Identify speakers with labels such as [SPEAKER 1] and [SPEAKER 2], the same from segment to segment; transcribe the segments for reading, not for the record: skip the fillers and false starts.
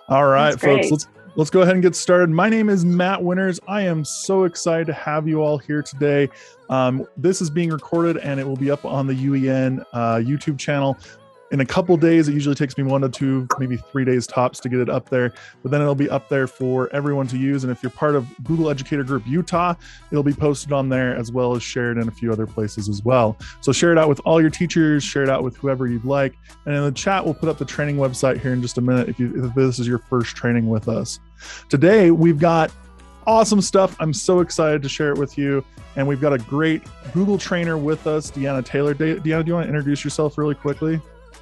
[SPEAKER 1] All right,
[SPEAKER 2] That's
[SPEAKER 1] folks,
[SPEAKER 2] great.
[SPEAKER 1] let's go ahead and get started. My name is Matt Winters. I am so excited to have you all here today. This is being recorded and it will be up on the UEN YouTube channel in a couple days. It usually takes me 1 to 2, maybe 3 days tops to get it up there, but then it'll be up there for everyone to use. And if you're part of Google Educator Group Utah, it'll be posted on there as well as shared in a few other places as well. So share it out with all your teachers, share it out with whoever you'd like. And in the chat, we'll put up the training website here in just a minute if this is your first training with us. Today, we've got awesome stuff. I'm so excited to share it with you. And we've got a great Google trainer with us, Deanna Taylor. Deanna, do you want to introduce yourself really quickly?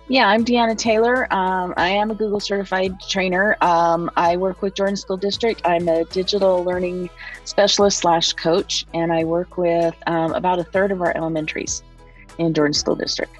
[SPEAKER 2] Yeah, I'm Deanna Taylor. I am a Google certified trainer. I work with Jordan School District. I'm a digital learning specialist / coach, and I work with about a third of our elementaries in Jordan School District.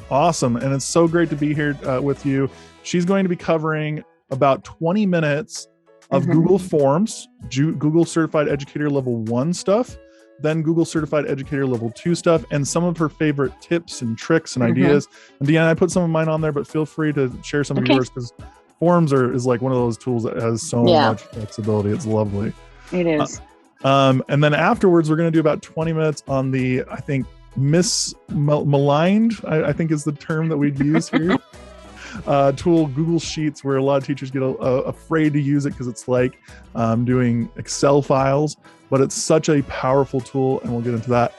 [SPEAKER 1] Awesome. And it's so great to be here with you. She's going to be covering about 20 minutes of Google Forms, Google Certified Educator Level 1 stuff, then Google Certified Educator Level 2 stuff, and some of her favorite tips and tricks and ideas. And Deanna, I put some of mine on there, but feel free to share some of yours, because Forms is like one of those tools that has so much flexibility. It's lovely.
[SPEAKER 2] It is.
[SPEAKER 1] And then afterwards, we're going to do about 20 minutes on the, I think, maligned, I think is the term that we'd use here. Tool, Google Sheets, where a lot of teachers get afraid to use it because it's like doing Excel files, but it's such a powerful tool, and we'll get into that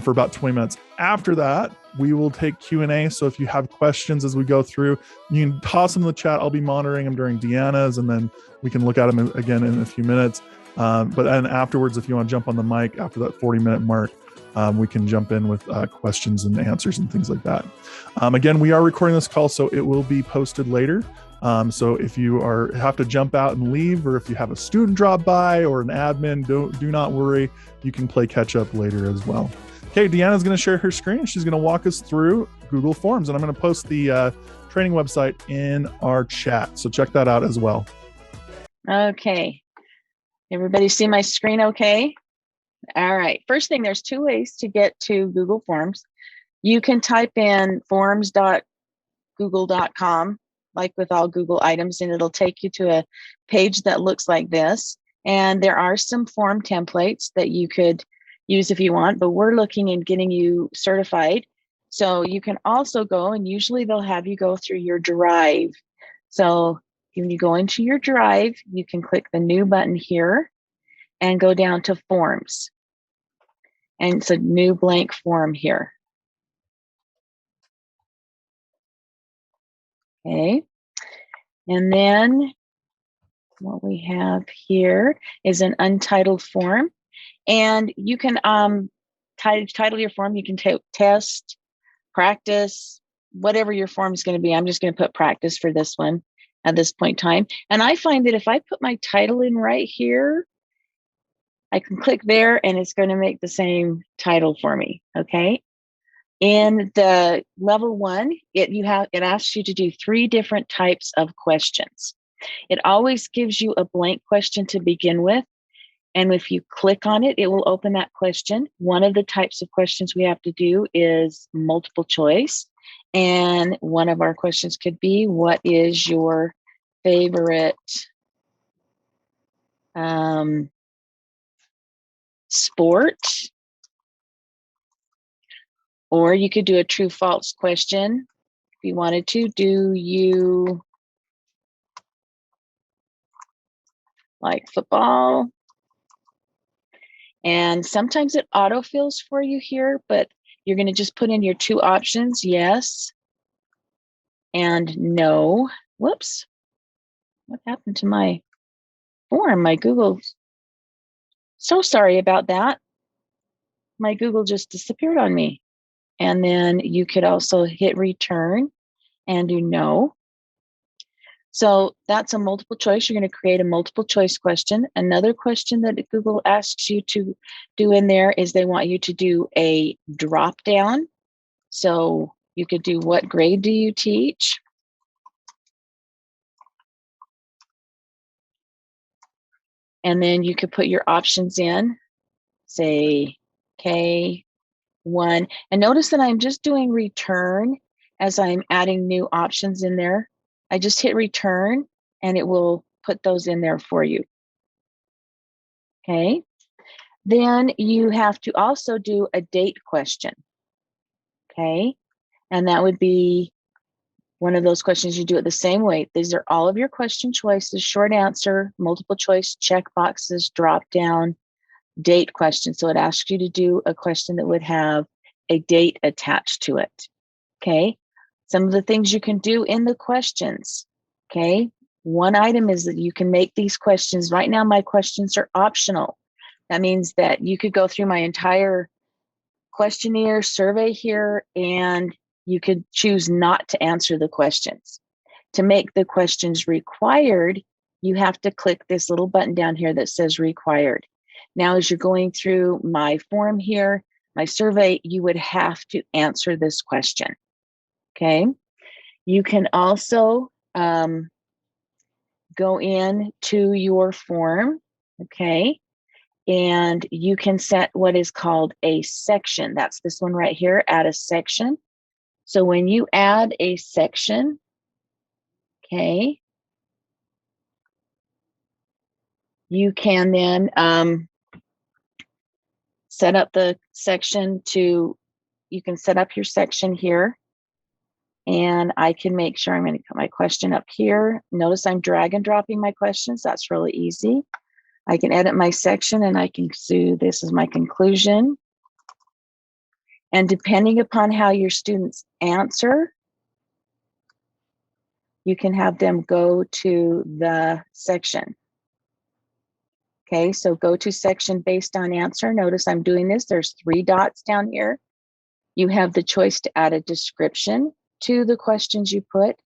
[SPEAKER 1] for about 20 minutes. After that, we will take Q&A. So if you have questions as we go through, you can toss them in the chat. I'll be monitoring them during Deanna's, and then we can look at them again in a few minutes. But then afterwards, if you want to jump on the mic after that 40-minute mark, we can jump in with questions and answers and things like that. Again, we are recording this call, so it will be posted later. So if you have to jump out and leave, or if you have a student drop by or an admin, do not worry. You can play catch up later as well. Okay, Deanna's going to share her screen. She's going to walk us through Google Forms, and I'm going to post the training website in our chat. So check that out as well.
[SPEAKER 2] Okay. Everybody see my screen okay? All right. First thing, there's 2 ways to get to Google Forms. You can type in forms.google.com, like with all Google items, and it'll take you to a page that looks like this. And there are some form templates that you could use if you want, but we're looking at getting you certified. So you can also go, and usually they'll have you go through your drive. So when you go into your drive, you can click the new button here and go down to Forms. And it's a new blank form here. Okay. And then what we have here is an untitled form. And you can title your form. You can test, practice, whatever your form is going to be. I'm just going to put practice for this one at this point in time. And I find that if I put my title in right here, I can click there and it's going to make the same title for me. Okay. In the level 1, it asks you to do 3 different types of questions. It always gives you a blank question to begin with. And if you click on it, it will open that question. One of the types of questions we have to do is multiple choice. And one of our questions could be, what is your favorite sport? Or you could do a true false question if you wanted to. Do you like football? And sometimes it autofills for you here, but you're going to just put in your 2 options, yes and no. Whoops. What happened to my form? My Google. So sorry about that. My Google just disappeared on me. And then you could also hit return and do no. So that's a multiple choice. You're going to create a multiple choice question. Another question that Google asks you to do in there is they want you to do a drop down. So you could do, what grade do you teach? And then you could put your options in, say K1. And notice that I'm just doing return as I'm adding new options in there, I just hit return and it will put those in there for you. Okay. Then you have to also do a date question. Okay. And that would be one of those questions you do it the same way. These are all of your question choices: short answer, multiple choice, check boxes, drop down, date question. So it asks you to do a question that would have a date attached to it. Okay. Some of the things you can do in the questions. Okay. One item is that you can make these questions. Right now, my questions are optional. That means that you could go through my entire questionnaire survey here and you could choose not to answer the questions. To make the questions required, you have to click this little button down here that says required. Now, as you're going through my form here, my survey, you would have to answer this question. Okay. You can also go in to your form. Okay. And you can set what is called a section. That's this one right here, add a section. So when you add a section, okay, you can then set up the section to, you can set up your section here. And I can make sure I'm going to put my question up here. Notice I'm drag and dropping my questions. That's really easy. I can edit my section and I can do, this is my conclusion. And depending upon how your students answer, you can have them go to the section. Okay, so go to section based on answer. Notice I'm doing this. There's 3 dots down here. You have the choice to add a description to the questions you put.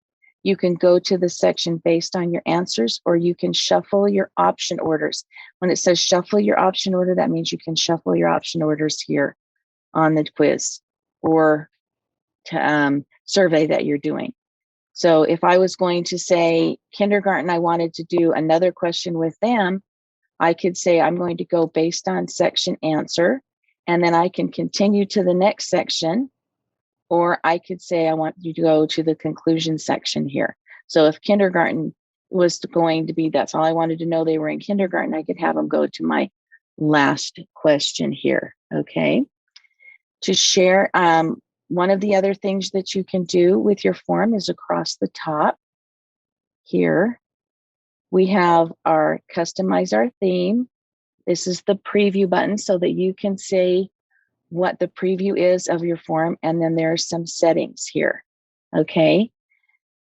[SPEAKER 2] You can go to the section based on your answers, or you can shuffle your option orders. When it says shuffle your option order, that means you can shuffle your option orders here on the quiz or to, survey that you're doing. So if I was going to say kindergarten, I wanted to do another question with them, I could say I'm going to go based on section answer, and then I can continue to the next section, or I could say I want you to go to the conclusion section here. So if kindergarten was going to be, that's all I wanted to know, they were in kindergarten, I could have them go to my last question here. Okay. To share, one of the other things that you can do with your form is across the top here, we have our customize our theme. This is the preview button so that you can say what the preview is of your form. And then there are some settings here. Okay.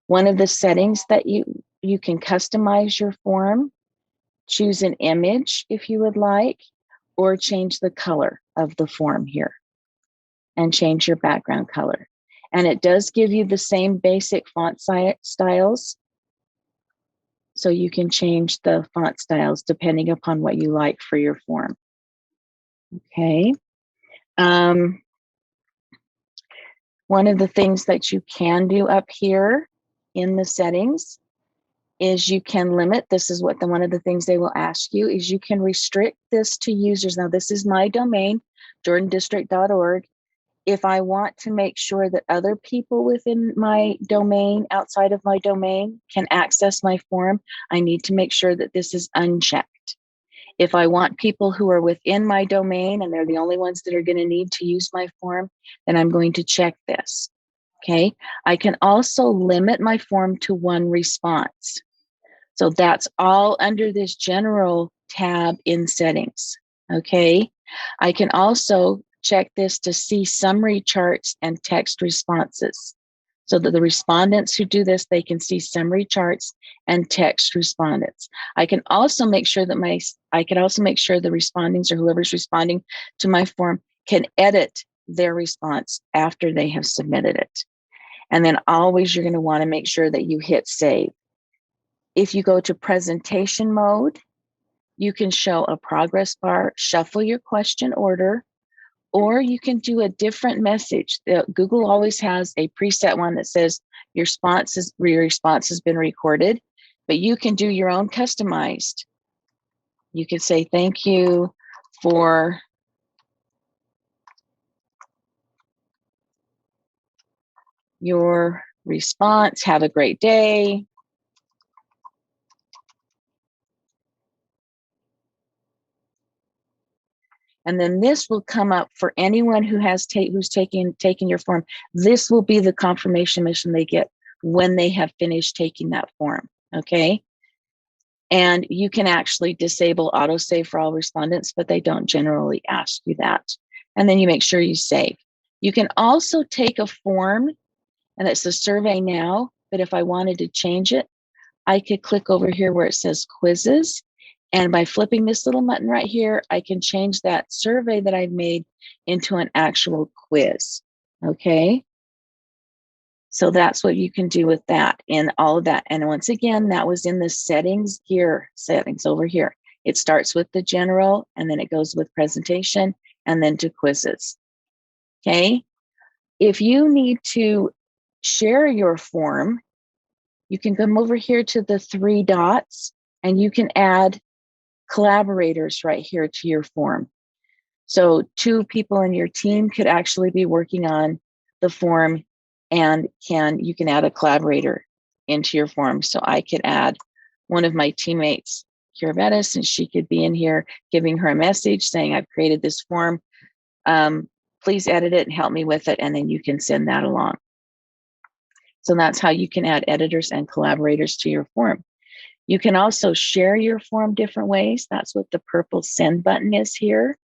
[SPEAKER 2] One of the settings that you can customize your form, choose an image if you would like, or change the color of the form here and change your background color. And it does give you the same basic font styles. So you can change the font styles depending upon what you like for your form. Okay. One of the things that you can do up here in the settings is you can limit, this is what one of the things they will ask you, is you can restrict this to users. Now this is my domain, jordandistrict.org. If I want to make sure that other people within my domain, outside of my domain, can access my form, I need to make sure that this is unchecked. If I want people who are within my domain and they're the only ones that are going to need to use my form, then I'm going to check this. Okay. I can also limit my form to 1 response. So that's all under this general tab in settings. Okay. I can also check this to see summary charts and text responses. So that the respondents who do this, they can see summary charts and text respondents. I can also make sure that the respondents or whoever's responding to my form can edit their response after they have submitted it. And then always you're going to want to make sure that you hit save. If you go to presentation mode, you can show a progress bar, shuffle your question order, or you can do a different message. Google always has a preset one that says your response has been recorded, but you can do your own customized. You can say, thank you for your response. Have a great day. And then this will come up for anyone who has who's taken your form. This will be the confirmation mission they get when they have finished taking that form. Okay. And you can actually disable autosave for all respondents, but they don't generally ask you that. And then you make sure you save. You can also take a form, and it's the survey now, but if I wanted to change it, I could click over here where it says quizzes. And by flipping this little button right here, I can change that survey that I've made into an actual quiz. Okay. So that's what you can do with that and all of that. And once again, that was in the settings over here. It starts with the general, and then it goes with presentation, and then to quizzes. Okay. If you need to share your form, you can come over here to the 3 dots, and you can add collaborators right here to your form. So 2 people in your team could actually be working on the form, and you can add a collaborator into your form. So I could add one of my teammates, Kiravetis, and she could be in here giving her a message saying, I've created this form. Please edit it and help me with it. And then you can send that along. So that's how you can add editors and collaborators to your form. You can also share your form different ways. That's what the purple send button is here.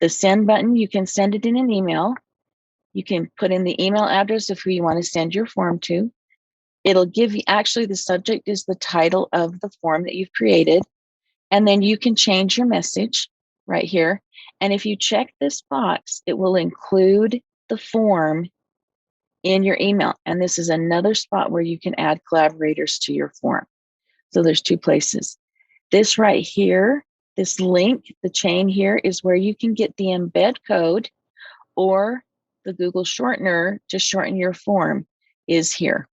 [SPEAKER 2] The send button, you can send it in an email. You can put in the email address of who you want to send your form to. It'll give you, actually the subject is the title of the form that you've created. And then you can change your message right here. And if you check this box, it will include the form in your email. And this is another spot where you can add collaborators to your form. So there's 2 places. This right here, this link, the chain here, is where you can get the embed code, or the Google shortener to shorten your form is here,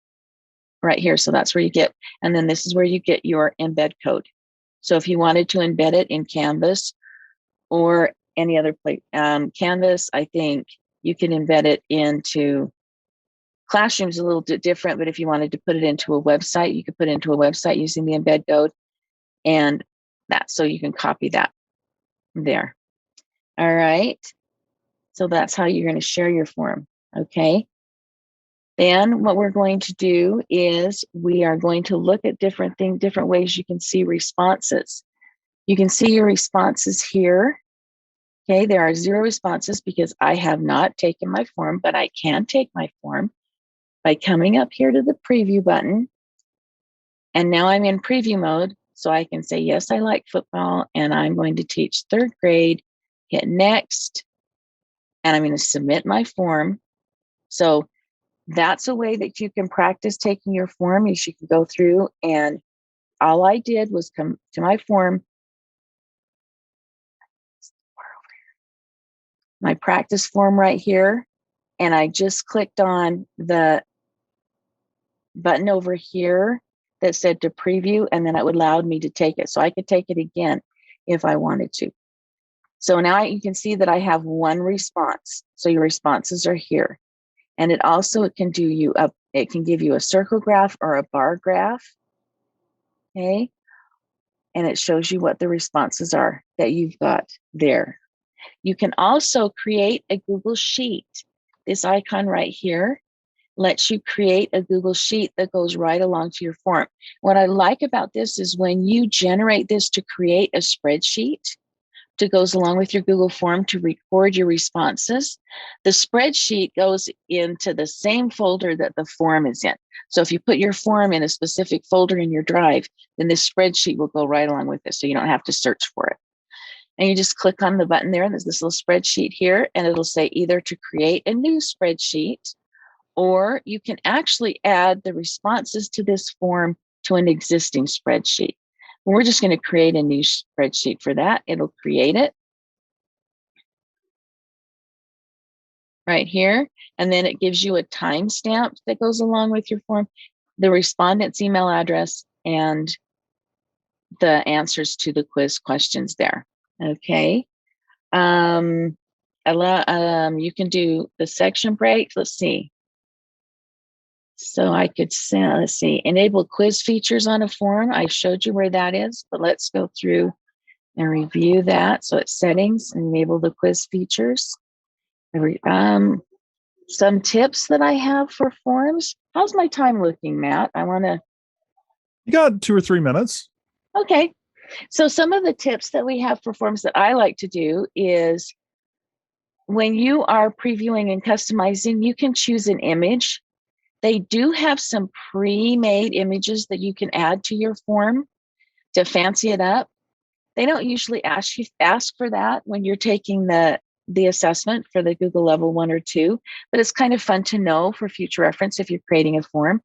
[SPEAKER 2] right here. So that's where you get, and then this is where you get your embed code. So if you wanted to embed it in Canvas or any other place, Canvas, I think you can embed it into Classroom's a little bit different, but if you wanted to put it into a website, you could put it into a website using the embed code, and that, so you can copy that there. All right. So that's how you're going to share your form. Okay. Then what we're going to do is we are going to look at different things, different ways you can see responses. You can see your responses here. Okay, there are 0 responses because I have not taken my form, but I can take my form by coming up here to the preview button. And now I'm in preview mode, so I can say, yes, I like football, and I'm going to teach 3rd grade, hit next, and I'm going to submit my form. So that's a way that you can practice taking your form. You can go through, and all I did was come to my form, my practice form right here, and I just clicked on the button over here that said to preview, and then it would allow me to take it. So I could take it again if I wanted to. So now you can see that I have 1 response. So your responses are here. And it also can do you up, it can give you a circle graph or a bar graph. Okay. And it shows you what the responses are that you've got there. You can also create a Google Sheet. This icon right here lets you create a Google Sheet that goes right along to your form. What I like about this is when you generate this to create a spreadsheet that goes along with your Google form to record your responses, the spreadsheet goes into the same folder that the form is in. So if you put your form in a specific folder in your drive, then this spreadsheet will go right along with it, so you don't have to search for it. And you just click on the button there, and there's this little spreadsheet here, and it'll say either to create a new spreadsheet, or you can actually add the responses to this form to an existing spreadsheet. We're just going to create a new spreadsheet for that. It'll create it right here. And then it gives you a timestamp that goes along with your form, the respondent's email address, and the answers to the quiz questions there. Okay. You can do the section break. Let's see. So I could send, let's see, enable quiz features on a form. I showed you where that is, but let's go through and review that. So it's settings, enable the quiz features. Some tips that I have for forms. How's my time looking, Matt?
[SPEAKER 1] You got 2 or 3 minutes.
[SPEAKER 2] Okay. So some of the tips that we have for forms that I like to do is when you are previewing and customizing, you can choose an image. They do have some pre-made images that you can add to your form to fancy it up. They don't usually ask for that when you're taking the assessment for the Google level 1 or 2, but it's kind of fun to know for future reference if you're creating a form.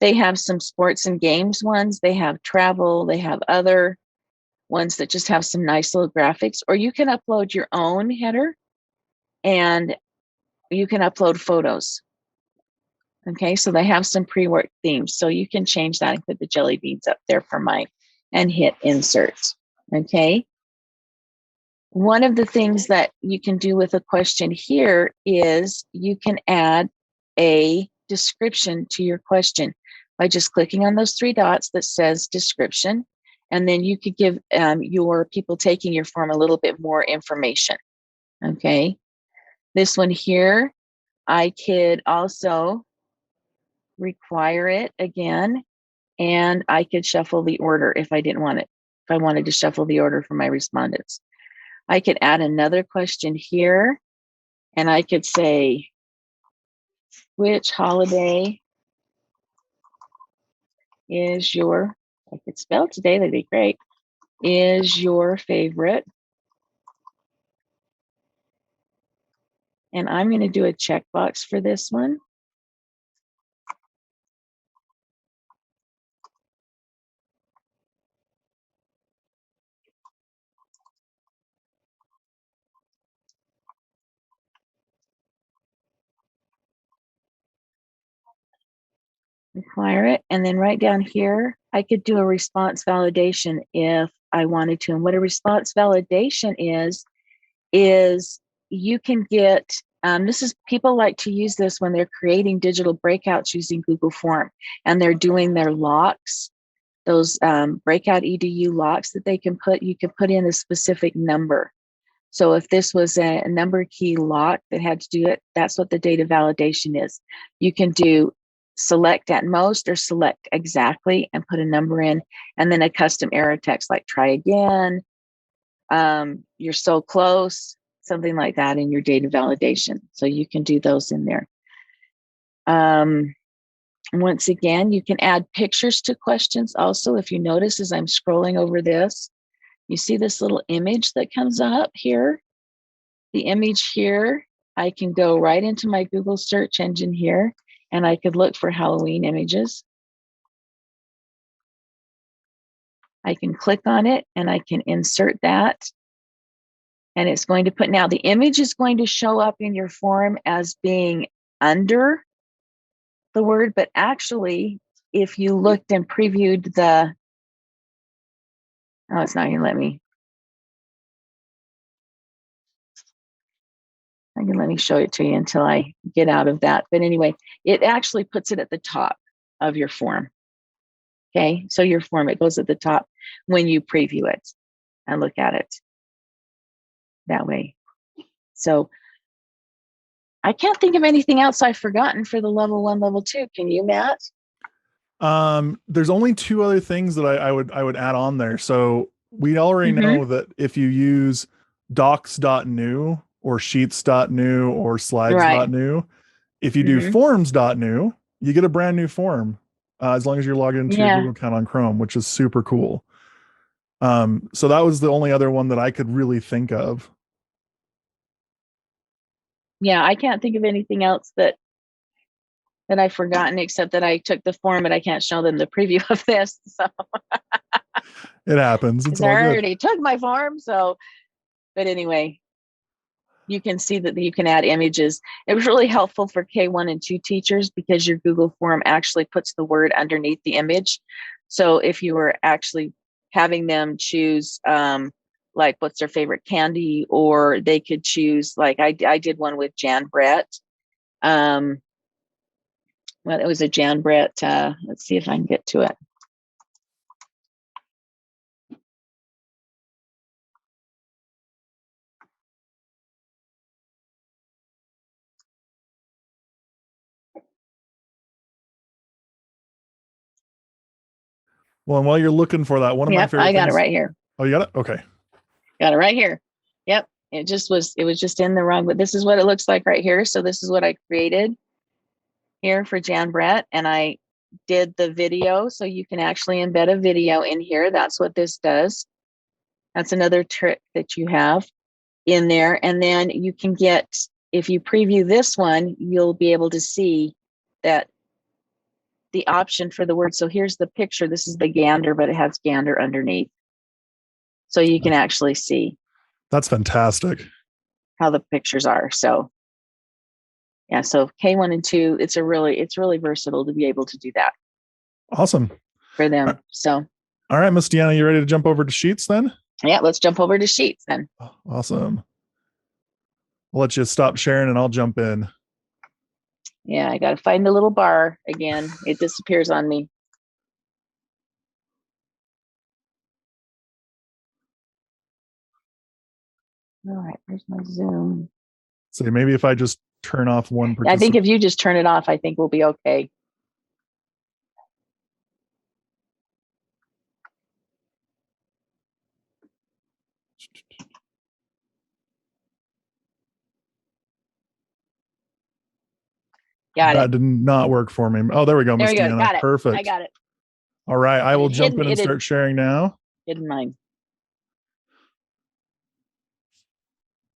[SPEAKER 2] They have some sports and games ones, they have travel, they have other ones that just have some nice little graphics, or you can upload your own header and you can upload photos. Okay, so they have some pre-worked themes, so you can change that and put the jelly beans up there for mine and hit insert. Okay. One of the things that you can do with a question here is you can add a description to your question by just clicking on those 3 dots that says description. And then you could give your people taking your form a little bit more information. Okay. This one here, I could also require it again, and I could shuffle the order if I didn't want it. If I wanted to shuffle the order for my respondents. I could add another question here, and I could say, which holiday is your, I could spell today, that'd be great, is your favorite? And I'm going to do a checkbox for this one. Require it. And then right down here, I could do a response validation if I wanted to. And what a response validation is you can get, this is, people like to use this when they're creating digital breakouts using Google Form and they're doing their locks, those breakout EDU locks that they can put, you can put in a specific number. So if this was a number key lock that had to do it, that's what the data validation is. You can do select at most or select exactly and put a number in, and then a custom error text like try again, you're so close, something like that in your data validation. So you can do those in there. Once again, you can add pictures to questions also. If you notice as I'm scrolling over this, you see this little image that comes up here. The image here, I can go right into my Google search engine here, and I could look for Halloween images. I can click on it and I can insert that. And it's going to put, now the image is going to show up in your form as being under the word, but actually, if you looked and previewed the, oh, it's not gonna let me. I'm gonna let me show it to you until I get out of that. But anyway, it actually puts it at the top of your form. Okay, so your form, it goes at the top when you preview it and look at it that way. So I can't think of anything else I've forgotten for the level 1, level 2. Can you, Matt?
[SPEAKER 1] There's only 2 other things that I would add on there. So we already know that if you use docs.new or sheets.new or slides.new, if you do forms.new, you get a brand new form as long as you're logged into your Google account on Chrome, which is super cool. So that was the only other one that I could really think of.
[SPEAKER 2] Yeah, I can't think of anything else that I've forgotten, except that I took the form, but I can't show them the preview of this. So
[SPEAKER 1] it happens. It's all
[SPEAKER 2] I
[SPEAKER 1] good.
[SPEAKER 2] already took my form. So, but anyway, you can see that you can add images. It was really helpful for K1 and 2 teachers because your Google form actually puts the word underneath the image. So if you were actually having them choose like what's their favorite candy, or they could choose, like I did one with Jan Brett. Well, it was a Jan Brett. Let's see if I can get to it.
[SPEAKER 1] Well, and while you're looking for that, one of my favorite
[SPEAKER 2] I got
[SPEAKER 1] things.
[SPEAKER 2] it right here.
[SPEAKER 1] Oh, you got it? Okay.
[SPEAKER 2] Got it right here. Yep. It was just in the wrong, but this is what it looks like right here. So this is what I created here for Jan Brett. And I did the video. So you can actually embed a video in here. That's what this does. That's another trick that you have in there. And then you can get, if you preview this one, you'll be able to see that the option for the word. So here's the picture. This is the gander, but it has gander underneath. So you can actually see.
[SPEAKER 1] That's fantastic.
[SPEAKER 2] How the pictures are. So yeah, so K1 and 2, it's really versatile to be able to do that.
[SPEAKER 1] Awesome.
[SPEAKER 2] For them. So
[SPEAKER 1] all right, Miss Deanna, you ready to jump over to Sheets then?
[SPEAKER 2] Yeah, let's jump over to Sheets then.
[SPEAKER 1] Awesome. I'll let you stop sharing and I'll jump in.
[SPEAKER 2] Yeah, I got to find the little bar again. It disappears on me. All right, where's my Zoom?
[SPEAKER 1] So maybe if I just turn off one
[SPEAKER 2] I think if you just turn it off, I think we'll be okay.
[SPEAKER 1] That did not work for me. Oh, there we go, Miss Deanna.
[SPEAKER 2] Got it.
[SPEAKER 1] Perfect.
[SPEAKER 2] I got it.
[SPEAKER 1] All right, I will jump in and start sharing now.
[SPEAKER 2] Hidden mine.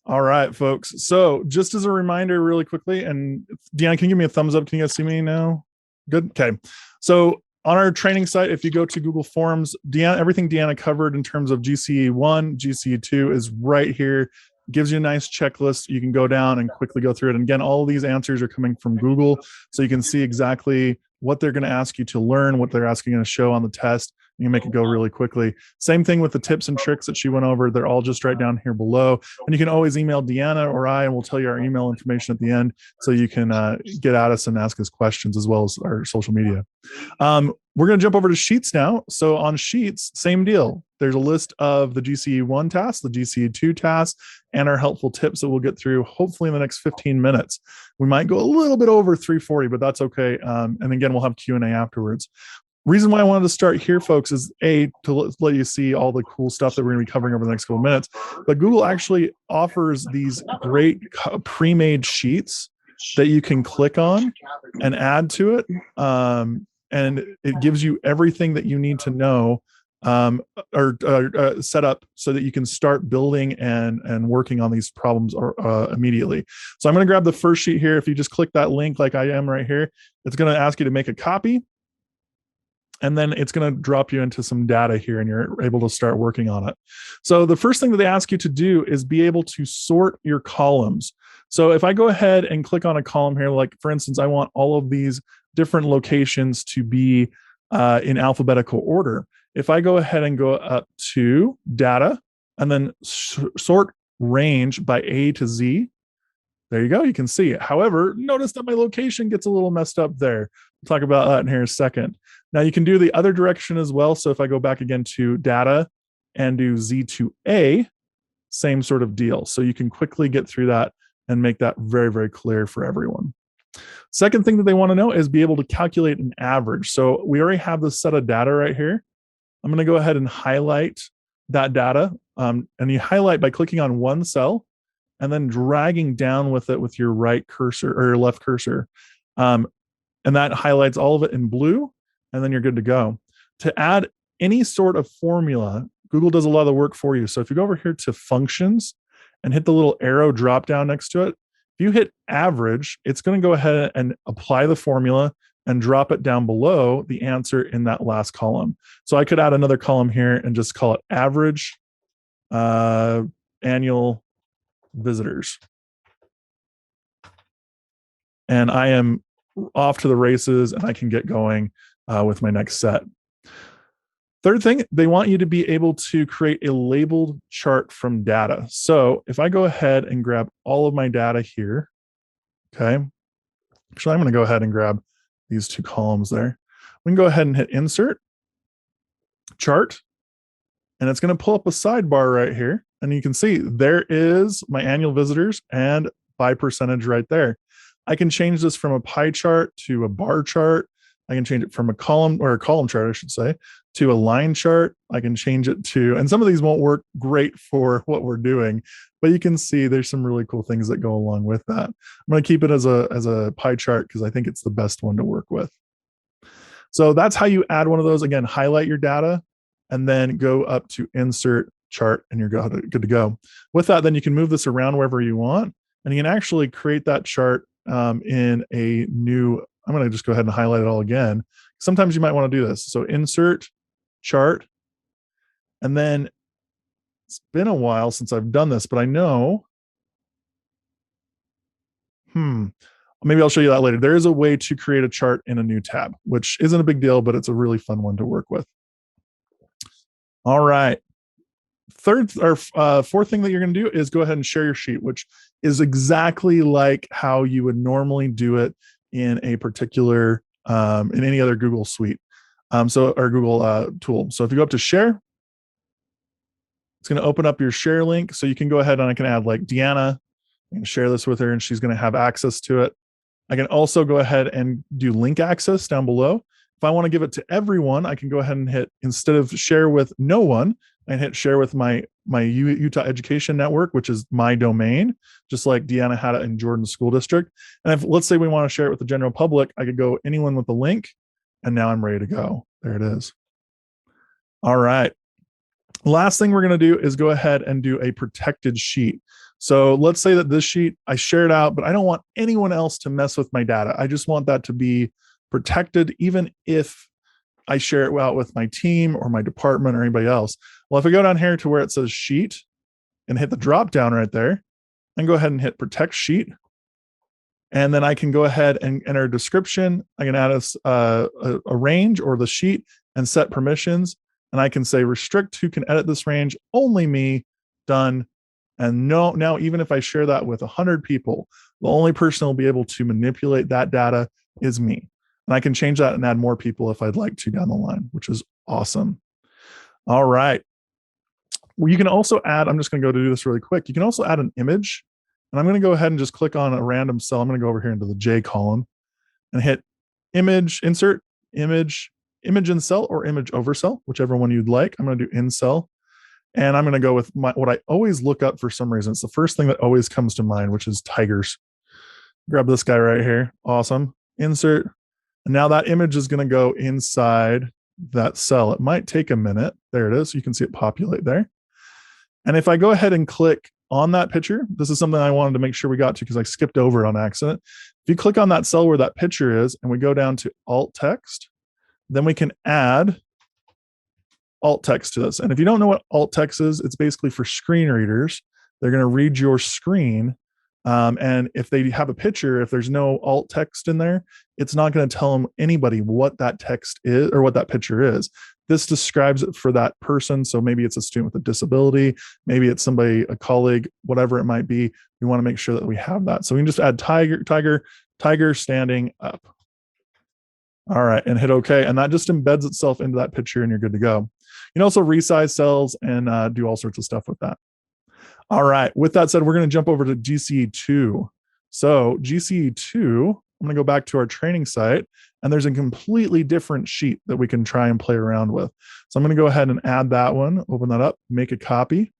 [SPEAKER 1] All right, folks. So just as a reminder really quickly, and Deanna, can you give me a thumbs up? Can you guys see me now? Good. Okay. So on our training site, if you go to Google Forms, Deanna, everything Deanna covered in terms of GCE1, GCE2 is right here. Gives you a nice checklist. You can go down and quickly go through it. And again, all of these answers are coming from Google. So you can see exactly what they're going to ask you to learn, what they're asking you to show on the test. You can make it go really quickly. Same thing with the tips and tricks that she went over. They're all just right down here below. And you can always email Deanna or I, and we'll tell you our email information at the end so you can get at us and ask us questions as well as our social media. We're going to jump over to Sheets now. So on Sheets, same deal. There's a list of the GCE1 tasks, the GCE2 tasks, and our helpful tips that we'll get through hopefully in the next 15 minutes. We might go a little bit over 340, but that's okay. And again, we'll have Q&A afterwards. Reason why I wanted to start here, folks, is to let you see all the cool stuff that we're going to be covering over the next couple of minutes. But Google actually offers these great pre-made sheets that you can click on and add to it. And it gives you everything that you need to know or set up so that you can start building and working on these problems immediately. So I'm going to grab the first sheet here. If you just click that link like I am right here, it's going to ask you to make a copy. And then it's going to drop you into some data here and you're able to start working on it. So the first thing that they ask you to do is be able to sort your columns. So if I go ahead and click on a column here, like for instance, I want all of these different locations to be in alphabetical order. If I go ahead and go up to data and then sort range by A to Z, there you go. You can see it. However, notice that my location gets a little messed up there. We'll talk about that in here in a second. Now you can do the other direction as well. So if I go back again to data and do Z to A, same sort of deal. So you can quickly get through that and make that very, very clear for everyone. Second thing that they want to know is be able to calculate an average. So we already have this set of data right here. I'm going to go ahead and highlight that data. And you highlight by clicking on one cell and then dragging down with it with your right cursor or your left cursor. And that highlights all of it in blue, and then you're good to go. To add any sort of formula, Google does a lot of the work for you. So if you go over here to functions and hit the little arrow drop down next to it, if you hit average, it's going to go ahead and apply the formula and drop it down below the answer in that last column. So I could add another column here and just call it average annual visitors. And I am off to the races and I can get going with my next set. Third thing, they want you to be able to create a labeled chart from data. So if I go ahead and grab all of my data here, okay, actually I'm going to go ahead and grab these two columns there. We can go ahead and hit insert, chart, and it's going to pull up a sidebar right here. And you can see there is my annual visitors and by percentage right there. I can change this from a pie chart to a bar chart. I can change it from a column, or a column chart, I should say, to a line chart. I can change it to, and some of these won't work great for what we're doing, but you can see there's some really cool things that go along with that. I'm going to keep it as a pie chart because I think it's the best one to work with. So that's how you add one of those. Again, highlight your data and then go up to insert chart and you're good to go. With that, then you can move this around wherever you want, and you can actually create that chart in a new, I'm going to just go ahead and highlight it all again. Sometimes you might want to do this. So insert chart, and then it's been a while since I've done this, but I know, maybe I'll show you that later. There is a way to create a chart in a new tab, which isn't a big deal, but it's a really fun one to work with. All right. Third or fourth thing that you're going to do is go ahead and share your sheet, which is exactly like how you would normally do it in a particular, in any other Google suite. Or Google tool. So if you go up to share, it's going to open up your share link. So you can go ahead and I can add like Deanna and share this with her, and she's going to have access to it. I can also go ahead and do link access down below. If I want to give it to everyone, I can go ahead and hit, instead of share with no one, I hit share with my Utah Education Network, which is my domain, just like Deanna had it in Jordan School District. And if, let's say we want to share it with the general public, I could go anyone with the link, and now I'm ready to go. There it is. All right. Last thing we're going to do is go ahead and do a protected sheet. So let's say that this sheet, I share it out, but I don't want anyone else to mess with my data. I just want that to be protected, even if I share it out with my team or my department or anybody else. Well, if I go down here to where it says sheet and hit the drop down right there, and go ahead and hit protect sheet. And then I can go ahead and enter a description. I can add a range or the sheet and set permissions. And I can say restrict who can edit this range, only me, done. And now, even if I share that with 100 people, the only person who will be able to manipulate that data is me. And I can change that and add more people if I'd like to down the line, which is awesome. All right. Well, you can also add, I'm just going to go to do this really quick. You can also add an image. And I'm going to go ahead and just click on a random cell. I'm going to go over here into the J column and hit image, insert, image in cell or image over cell, whichever one you'd like. I'm going to do in cell. And I'm going to go with what I always look up for some reason. It's the first thing that always comes to mind, which is tigers. Grab this guy right here. Awesome. Insert. And now that image is going to go inside that cell. It might take a minute. There it is. You can see it populate there. And if I go ahead and click on that picture, this is something I wanted to make sure we got to because I skipped over it on accident. If you click on that cell where that picture is and we go down to alt text, then we can add alt text to this. And if you don't know what alt text is, it's basically for screen readers. They're going to read your screen. And if they have a picture, if there's no alt text in there, it's not going to tell them anybody what that text is or what that picture is. This describes it for that person. So maybe it's a student with a disability, maybe it's somebody, a colleague, whatever it might be. We want to make sure that we have that. So we can just add tiger standing up. All right, and hit OK. And that just embeds itself into that picture and you're good to go. You can also resize cells and do all sorts of stuff with that. All right, with that said, we're going to jump over to GCE2. So GCE2, I'm going to go back to our training site, and there's a completely different sheet that we can try and play around with. So I'm going to go ahead and add that one, open that up, make a copy.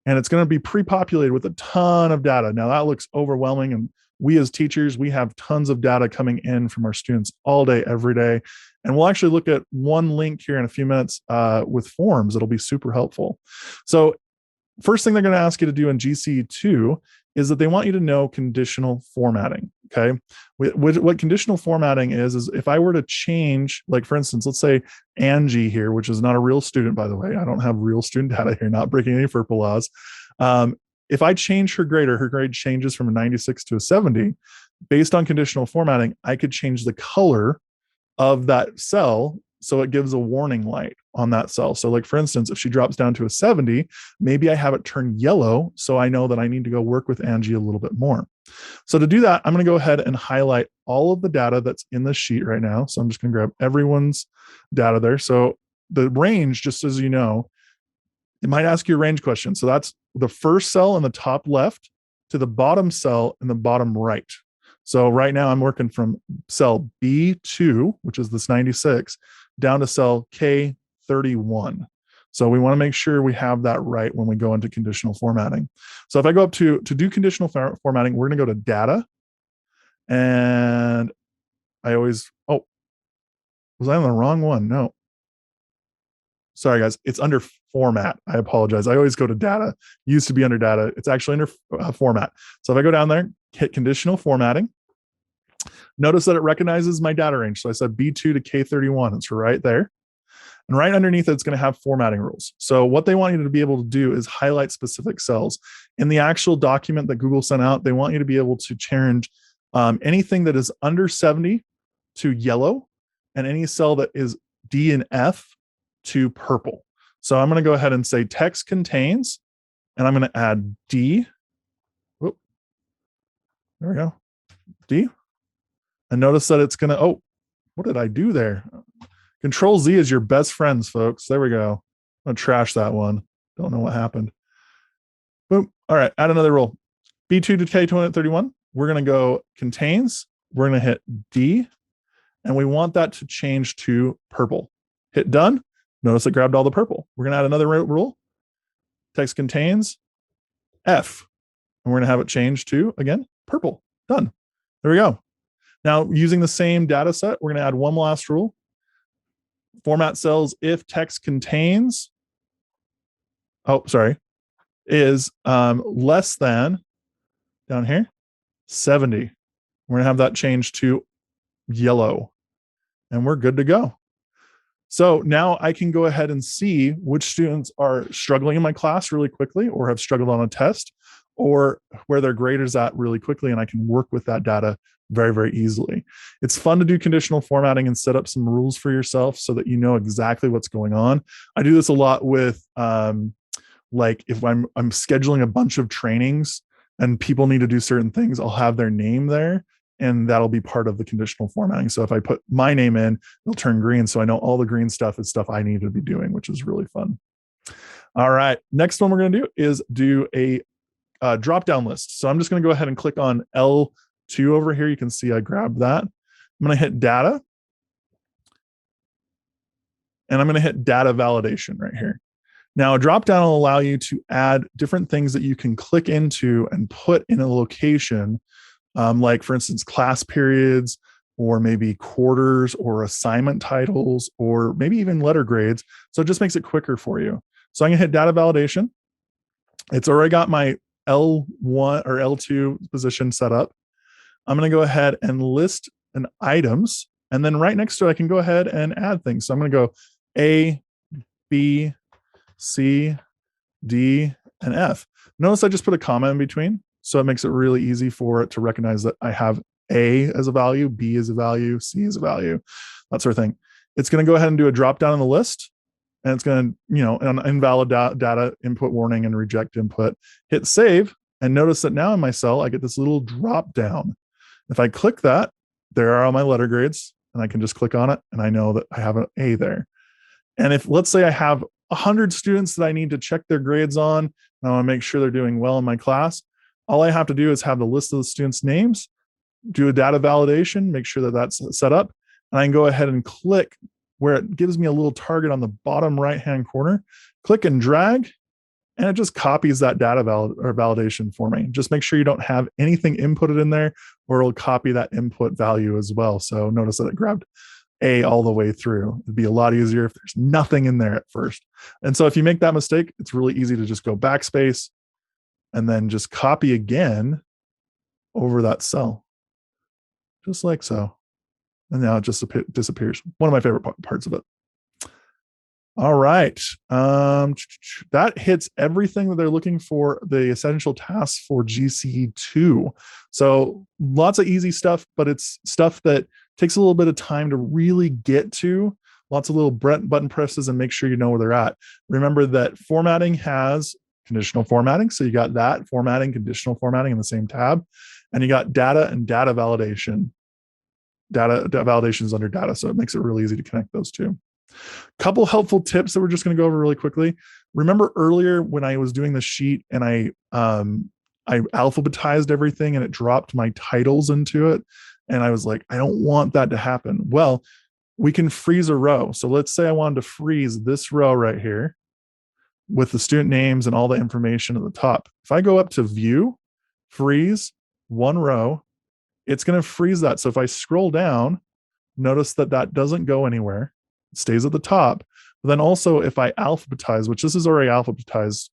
[SPEAKER 1] And it's going to be pre-populated with a ton of data. Now that looks overwhelming, and we as teachers, we have tons of data coming in from our students all day, every day. And we'll actually look at one link here in a few minutes with forms. It'll be super helpful. So first thing they're going to ask you to do in GCE2 is that they want you to know conditional formatting. Okay. What conditional formatting is if I were to change, like for instance, let's say Angie here, which is not a real student, by the way, I don't have real student data here, not breaking any FERPA laws. If I change her grade or her grade changes from a 96 to a 70, based on conditional formatting, I could change the color of that cell so it gives a warning light on that cell. So like for instance, if she drops down to a 70, maybe I have it turn yellow so I know that I need to go work with Angie a little bit more. So to do that, I'm going to go ahead and highlight all of the data that's in the sheet right now. So I'm just going to grab everyone's data there. So the range, just as you know, it might ask you a range question. So that's the first cell in the top left to the bottom cell in the bottom right. So right now I'm working from cell B2, which is this 96, down to cell K31. So we want to make sure we have that right when we go into conditional formatting. So if I go up to do conditional formatting, we're going to go to data. And I always, oh, was I on the wrong one? No. Sorry, guys. It's under format. I apologize. I always go to data. Used to be under data. It's actually under format. So if I go down there, hit conditional formatting, notice that it recognizes my data range. So I said B2 to K31. It's right there. And right underneath it, it's going to have formatting rules. So what they want you to be able to do is highlight specific cells. In the actual document that Google sent out, they want you to be able to change anything that is under 70 to yellow, and any cell that is D and F to purple. So I'm going to go ahead and say text contains, and I'm going to add D. Whoop. There we go. D. And notice that it's going to, oh, what did I do there? Control Z is your best friends, folks. There we go. I'm going to trash that one. Don't know what happened. Boom. All right. Add another rule. B2 to K31. We're going to go contains. We're going to hit D. And we want that to change to purple. Hit done. Notice it grabbed all the purple. We're going to add another rule. Text contains F. And we're going to have it change to, again, purple. Done. There we go. Now, using the same data set, we're going to add one last rule. Format cells if text contains, is less than, down here, 70. We're going to have that change to yellow. And we're good to go. So now I can go ahead and see which students are struggling in my class really quickly or have struggled on a test, or where their grade is at really quickly, and I can work with that data very, very easily. It's fun to do conditional formatting and set up some rules for yourself so that you know exactly what's going on. I do this a lot with like if I'm scheduling a bunch of trainings and people need to do certain things, I'll have their name there, and that'll be part of the conditional formatting. So if I put my name in, it'll turn green. So I know all the green stuff is stuff I need to be doing, which is really fun. All right. Next one we're going to do is do a drop-down list. So I'm just going to go ahead and click on L2 over here. You can see I grabbed that. I'm going to hit data. And I'm going to hit data validation right here. Now, a drop-down will allow you to add different things that you can click into and put in a location, like, for instance, class periods, or maybe quarters, or assignment titles, or maybe even letter grades. So it just makes it quicker for you. So I'm going to hit data validation. It's already got my L1 or L2 position set up. I'm going to go ahead and list an items. And then right next to it, I can go ahead and add things. So I'm going to go A, B, C, D, and F. Notice I just put a comma in between. So it makes it really easy for it to recognize that I have A as a value, B as a value, C as a value, that sort of thing. It's going to go ahead and do a drop down on the list. And it's going to, an invalid data input warning and reject input. Hit save. And notice that now in my cell, I get this little drop down. If I click that, there are all my letter grades. And I can just click on it. And I know that I have an A there. And if, let's say I have 100 students that I need to check their grades on, and I want to make sure they're doing well in my class, all I have to do is have the list of the students' names, do a data validation, make sure that that's set up, and I can go ahead and click where it gives me a little target on the bottom right-hand corner, click and drag, and it just copies that data validation for me. Just make sure you don't have anything inputted in there, or it'll copy that input value as well. So notice that it grabbed A all the way through. It'd be a lot easier if there's nothing in there at first. And so if you make that mistake, it's really easy to just go backspace and then just copy again over that cell, just like so. And now it just disappears. One of my favorite parts of it. All right. That hits everything that they're looking for, the essential tasks for GCE2. So lots of easy stuff, but it's stuff that takes a little bit of time to really get to. Lots of little button presses and make sure you know where they're at. Remember that formatting has conditional formatting. So you got that formatting, conditional formatting in the same tab. And you got data and data validation. Data validation is under data. So it makes it really easy to connect those two. Couple helpful tips that we're just going to go over really quickly. Remember earlier when I was doing the sheet and I alphabetized everything and it dropped my titles into it. And I was like, I don't want that to happen. Well, we can freeze a row. So let's say I wanted to freeze this row right here with the student names and all the information at the top. If I go up to view, freeze, one row, it's going to freeze that. So if I scroll down, notice that that doesn't go anywhere. It stays at the top. But then also if I alphabetize, which this is already alphabetized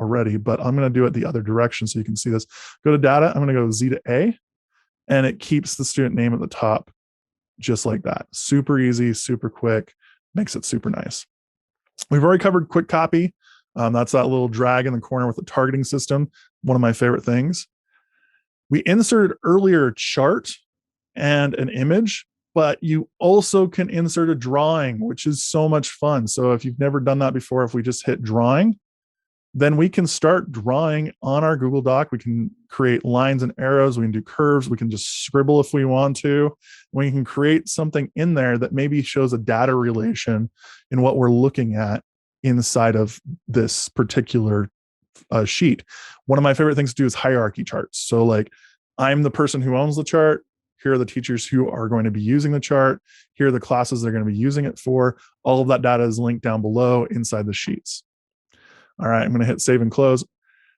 [SPEAKER 1] already, but I'm going to do it the other direction so you can see this. Go to data. I'm going to go Z to A, and it keeps the student name at the top just like that. Super easy, super quick, makes it super nice. We've already covered quick copy. That's that little drag in the corner with the targeting system. One of my favorite things. We inserted earlier a chart and an image, but you also can insert a drawing, which is so much fun. So if you've never done that before, if we just hit drawing, then we can start drawing on our Google Doc. We can create lines and arrows. We can do curves. We can just scribble if we want to. We can create something in there that maybe shows a data relation in what we're looking at inside of this particular sheet. One of my favorite things to do is hierarchy charts. So like I'm the person who owns the chart. Here are the teachers who are going to be using the chart. Here are the classes they're going to be using it for. All of that data is linked down below inside the sheets. All right, I'm going to hit save and close.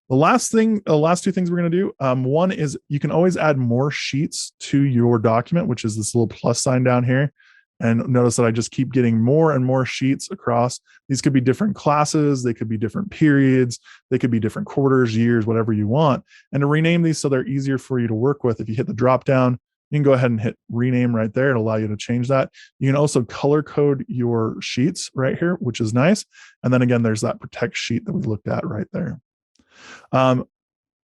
[SPEAKER 1] The last two things we're going to do, one is you can always add more sheets to your document, which is this little plus sign down here. And notice that I just keep getting more and more sheets across. These could be different classes. They could be different periods. They could be different quarters, years, whatever you want. And to rename these so they're easier for you to work with, if you hit the drop down, you can go ahead and hit rename right there. It'll allow you to change that. You can also color code your sheets right here, which is nice. And then again, there's that protect sheet that we looked at right there.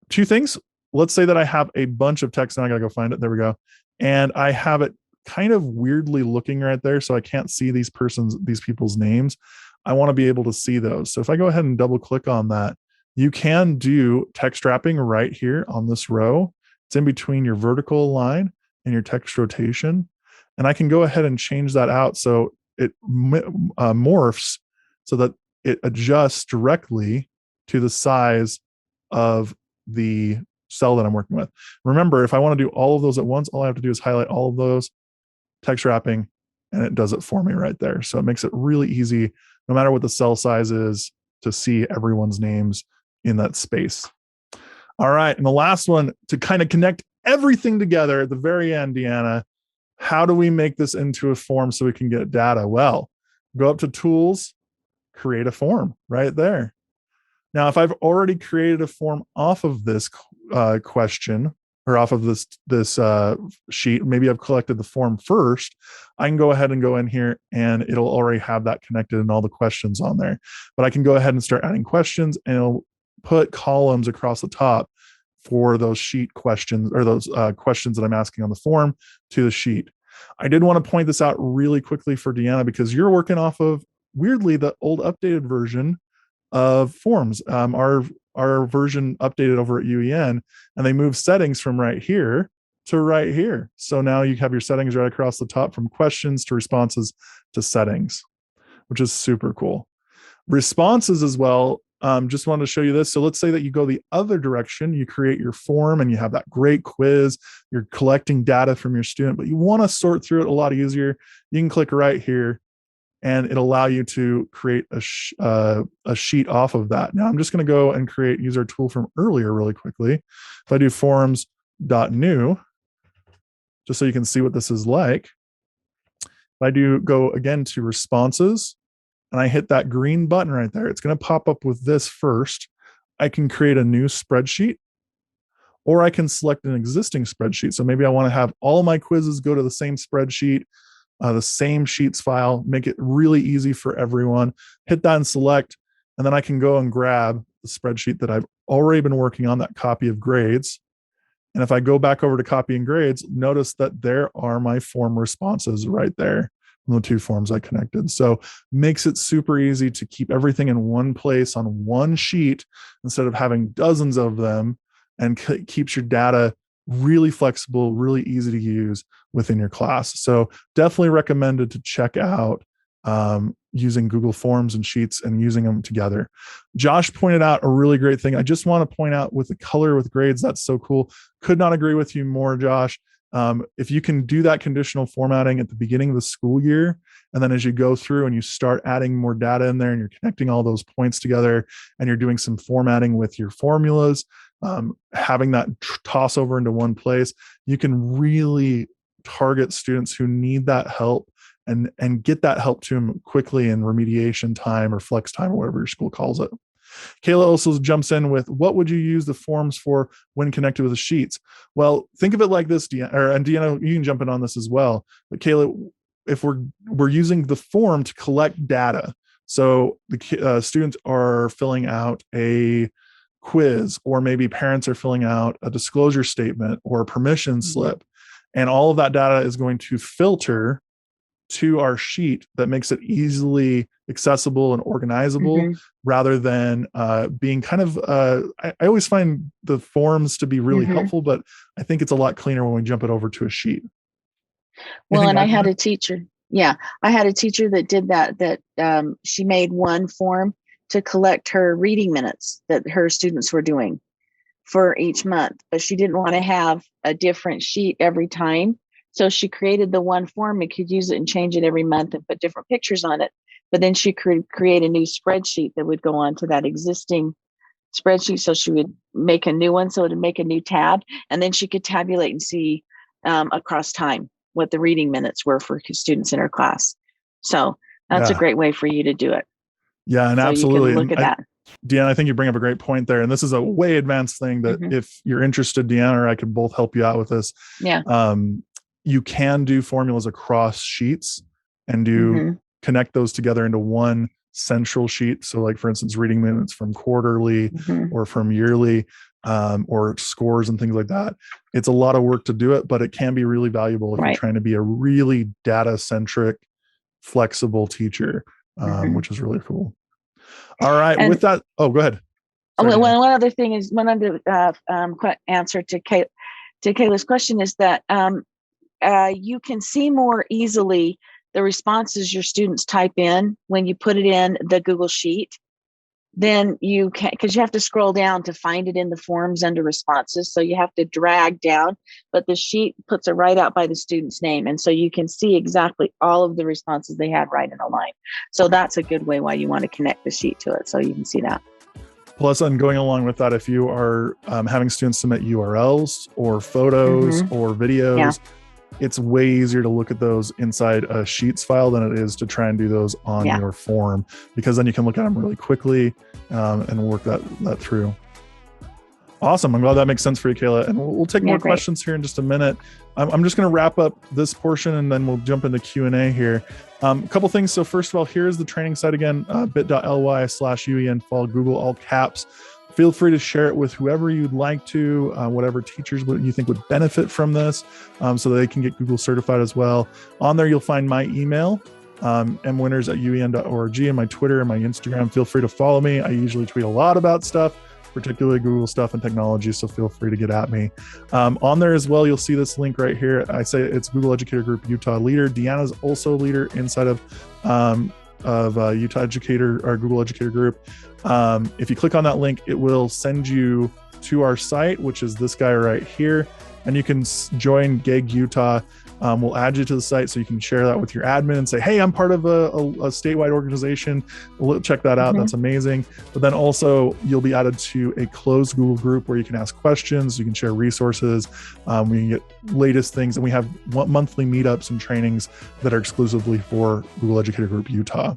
[SPEAKER 1] Two things. Let's say that I have a bunch of text. Now I got to go find it. There we go. And I have it kind of weirdly looking right there. So I can't see these people's names. I want to be able to see those. So if I go ahead and double click on that, you can do text wrapping right here on this row. It's in between your vertical line and your text rotation. And I can go ahead and change that out so it morphs so that it adjusts directly to the size of the cell that I'm working with. Remember, if I want to do all of those at once, all I have to do is highlight all of those, text wrapping, and it does it for me right there. So it makes it really easy, no matter what the cell size is, to see everyone's names in that space. All right, and the last one, to kind of connect everything together at the very end, Deanna, how do we make this into a form so we can get data? Well, go up to tools, create a form right there. Now, if I've already created a form off of this question or off of this sheet, maybe I've collected the form first, I can go ahead and go in here and it'll already have that connected and all the questions on there. But I can go ahead and start adding questions, and it'll put columns across the top for those sheet questions, or those questions that I'm asking on the form to the sheet. I did want to point this out really quickly for Deanna, because you're working off of, weirdly, the old updated version of forms. Our version updated over at UEN, and they moved settings from right here to right here. So now you have your settings right across the top, from questions to responses to settings, which is super cool. Responses as well. Just wanted to show you this. So let's say that you go the other direction, you create your form and you have that great quiz, you're collecting data from your student, but you want to sort through it a lot easier. You can click right here and it'll allow you to create a sheet off of that. Now I'm just going to go and use our tool from earlier really quickly. If I do forms.new, just so you can see what this is like. If I do go again to responses, and I hit that green button right there, it's going to pop up with this first. I can create a new spreadsheet, or I can select an existing spreadsheet. So maybe I want to have all my quizzes go to the same spreadsheet, the same sheets file, make it really easy for everyone. Hit that and select, and then I can go and grab the spreadsheet that I've already been working on, that copy of grades. And if I go back over to copy and grades, notice that there are my form responses right there. from the two forms I connected. So makes it super easy to keep everything in one place on one sheet instead of having dozens of them, and keeps your data really flexible, really easy to use within your class. So definitely recommended to check out using Google Forms and Sheets and using them together. Josh pointed out a really great thing. I just want to point out with the color with grades, that's so cool. Could not agree with you more, Josh. If you can do that conditional formatting at the beginning of the school year, and then as you go through and you start adding more data in there and you're connecting all those points together and you're doing some formatting with your formulas, having that toss over into one place, you can really target students who need that help and get that help to them quickly in remediation time or flex time or whatever your school calls it. Kayla also jumps in with, what would you use the forms for when connected with the sheets? Well, think of it like this, Deanna, and Deanna, you can jump in on this as well. But Kayla, if we're using the form to collect data, so the students are filling out a quiz, or maybe parents are filling out a disclosure statement or a permission slip, and all of that data is going to filter to our sheet that makes it easily accessible and organizable, rather than being kind of I always find the forms to be really helpful, but I think it's a lot cleaner when we jump it over to a sheet.
[SPEAKER 2] Well, and I had a teacher. Yeah, I had a teacher that did that, she made one form to collect her reading minutes that her students were doing for each month, but she didn't want to have a different sheet every time. So she created the one form and could use it and change it every month and put different pictures on it. But then she could create a new spreadsheet that would go on to that existing spreadsheet. So she would make a new one. So it would make a new tab. And then she could tabulate and see across time what the reading minutes were for students in her class. So that's a great way for you to do it.
[SPEAKER 1] Yeah, and
[SPEAKER 2] so
[SPEAKER 1] absolutely.
[SPEAKER 2] You can look at that.
[SPEAKER 1] Deanna, I think you bring up a great point there. And this is a way advanced thing that if you're interested, Deanna or I could both help you out with this.
[SPEAKER 2] Yeah.
[SPEAKER 1] You can do formulas across sheets and do connect those together into one central sheet. So like, for instance, reading minutes from quarterly or from yearly, or scores and things like that. It's a lot of work to do it, but it can be really valuable if you're trying to be a really data-centric, flexible teacher, which is really cool. All right. And with that, go ahead.
[SPEAKER 2] Sorry, one other thing is, one other answer to Kayla's question is that you can see more easily the responses your students type in when you put it in the Google Sheet. Then you can, because you have to scroll down to find it in the forms under responses. So you have to drag down, but the sheet puts it right out by the student's name. And so you can see exactly all of the responses they had right in a line. So that's a good way why you want to connect the sheet to it, so you can see that.
[SPEAKER 1] Plus, and going along with that, if you are having students submit URLs or photos or videos, it's way easier to look at those inside a Sheets file than it is to try and do those on your form, because then you can look at them really quickly and work that through. Awesome. I'm glad that makes sense for you, Kayla. And we'll take more questions here in just a minute. I'm just going to wrap up this portion and then we'll jump into Q&A here. A couple things. So first of all, here's the training site again, bit.ly/UEN fall Google, all caps. Feel free to share it with whoever you'd like to, whatever teachers you think would benefit from this, so that they can get Google certified as well. On there, you'll find my email, mwinners@uen.org, and my Twitter and my Instagram. Feel free to follow me. I usually tweet a lot about stuff, particularly Google stuff and technology, so feel free to get at me. On there as well, you'll see this link right here. I say it's Google Educator Group Utah Leader. Deanna's also a leader inside of Utah Educator or Google Educator Group. If you click on that link, it will send you to our site, which is this guy right here, and you can join GEGUtah. We'll add you to the site so you can share that with your admin and say, hey, I'm part of a statewide organization. Check that out. That's amazing. But then also you'll be added to a closed Google group where you can ask questions, you can share resources, we can get latest things, and we have monthly meetups and trainings that are exclusively for Google Educator Group Utah.